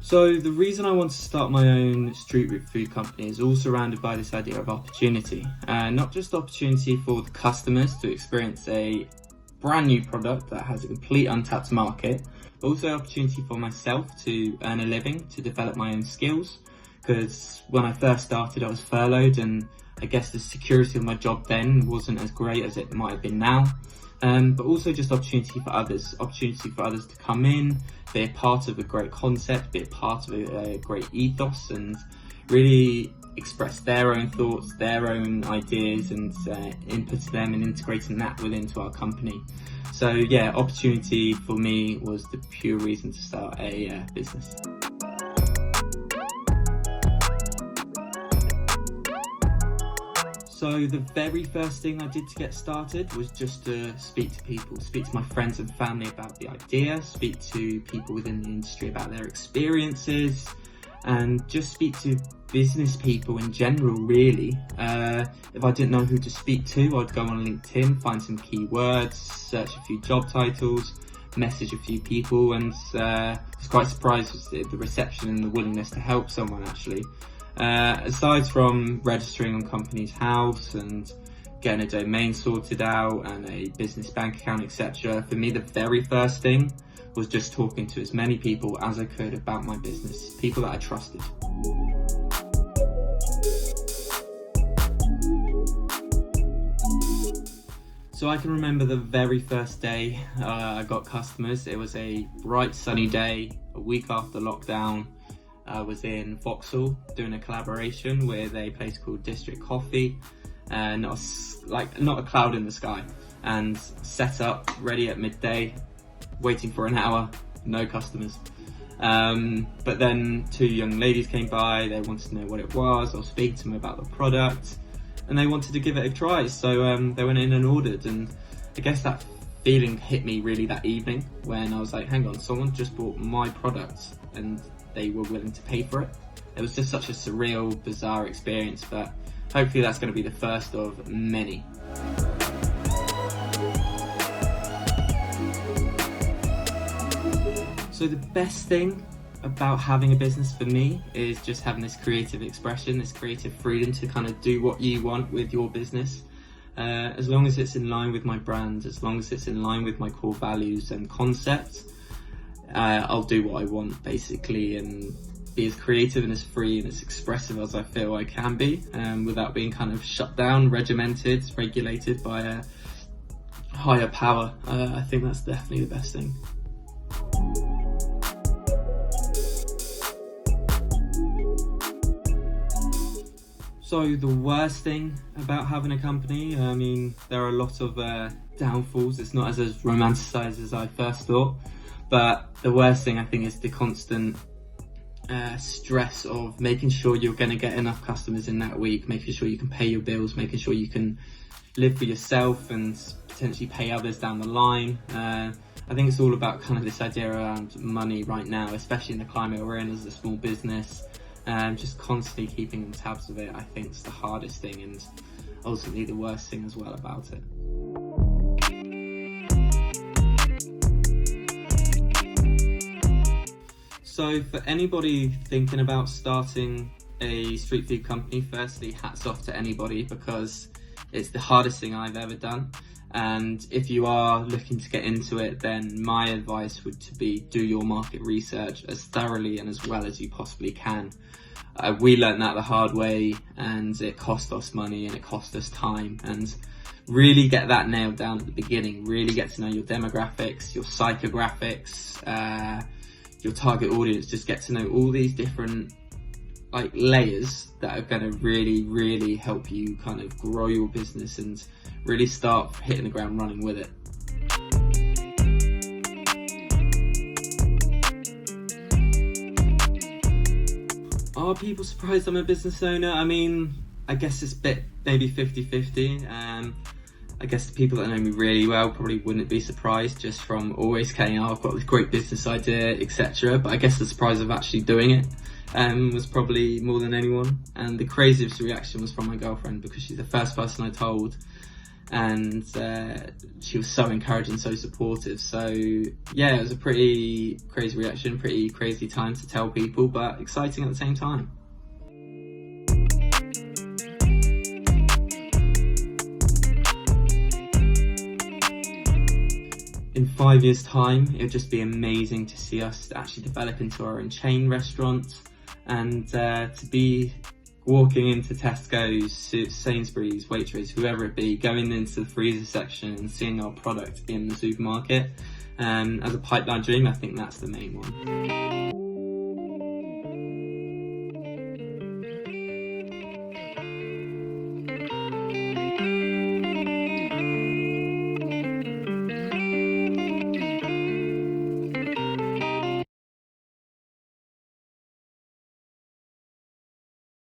So the reason I want to start my own street food company is all surrounded by this idea of opportunity. Not just opportunity for the customers to experience a brand new product that has a complete untapped market, but also opportunity for myself to earn a living, to develop my own skills. Because when I first started, I was furloughed, and I guess the security of my job then wasn't as great as it might have been now. But also just opportunity for others to come in, be a part of a great concept, be a part of a great ethos, and really express their own thoughts, their own ideas, and input to them, and integrating that into our company. So yeah, opportunity for me was the pure reason to start a business. So the very first thing I did to get started was just to speak to people, speak to my friends and family about the idea, speak to people within the industry about their experiences, and just speak to business people in general, really. If I didn't know who to speak to, I'd go on LinkedIn, find some keywords, search a few job titles, message a few people, and I was quite surprised with the reception and the willingness to help someone, actually. Aside from registering on Companies House and getting a domain sorted out and a business bank account, etc., for me the very first thing was just talking to as many people as I could about my business, people that I trusted. So I can remember the very first day I got customers. It was a bright sunny day, a week after lockdown. I was in Vauxhall doing a collaboration with a place called District Coffee, and not a cloud in the sky, and set up ready at midday, waiting for an hour, no customers. But then two young ladies came by, they wanted to know what it was. I was speaking to them about the product, and they wanted to give it a try. So they went in and ordered, and I guess that feeling hit me really that evening when I was like, hang on, someone just bought my product and they were willing to pay for it. It was just such a surreal, bizarre experience, but hopefully that's going to be the first of many. So the best thing about having a business for me is just having this creative expression, this creative freedom to kind of do what you want with your business. As long as it's in line with my brand, as long as it's in line with my core values and concepts, I'll do what I want, basically, and be as creative and as free and as expressive as I feel I can be, without being kind of shut down, regimented, regulated by a higher power. I think that's definitely the best thing. So the worst thing about having a company, I mean, there are a lot of downfalls. It's not as romanticised as I first thought. But the worst thing, I think, is the constant stress of making sure you're going to get enough customers in that week, making sure you can pay your bills, making sure you can live for yourself and potentially pay others down the line. I think it's all about kind of this idea around money right now, especially in the climate we're in as a small business. Just constantly keeping on tabs of it, I think, is the hardest thing, and ultimately the worst thing as well about it. So for anybody thinking about starting a street food company, firstly, hats off to anybody, because it's the hardest thing I've ever done. And if you are looking to get into it, then my advice would be do your market research as thoroughly and as well as you possibly can. We learned that the hard way, and it cost us money and it cost us time. And really get that nailed down at the beginning. Really get to know your demographics, your psychographics, your target audience. Just get to know all these different layers that are going to really help you kind of grow your business and really start hitting the ground running with it. Are people surprised I'm a business owner? I mean, I guess it's maybe 50-50. I guess the people that know me really well probably wouldn't be surprised, just from always saying, I've got this great business idea, etc. But I guess the surprise of actually doing it was probably more than anyone. And the craziest reaction was from my girlfriend, because she's the first person I told. and she was so encouraging, so supportive. So yeah, it was a pretty crazy reaction, pretty crazy time to tell people, but exciting at the same time. In 5 years' time, it would just be amazing to see us actually develop into our own chain restaurants, and to be walking into Tesco's, Sainsbury's, Waitrose, whoever it be, going into the freezer section and seeing our product in the supermarket. As a pipeline dream, I think that's the main one.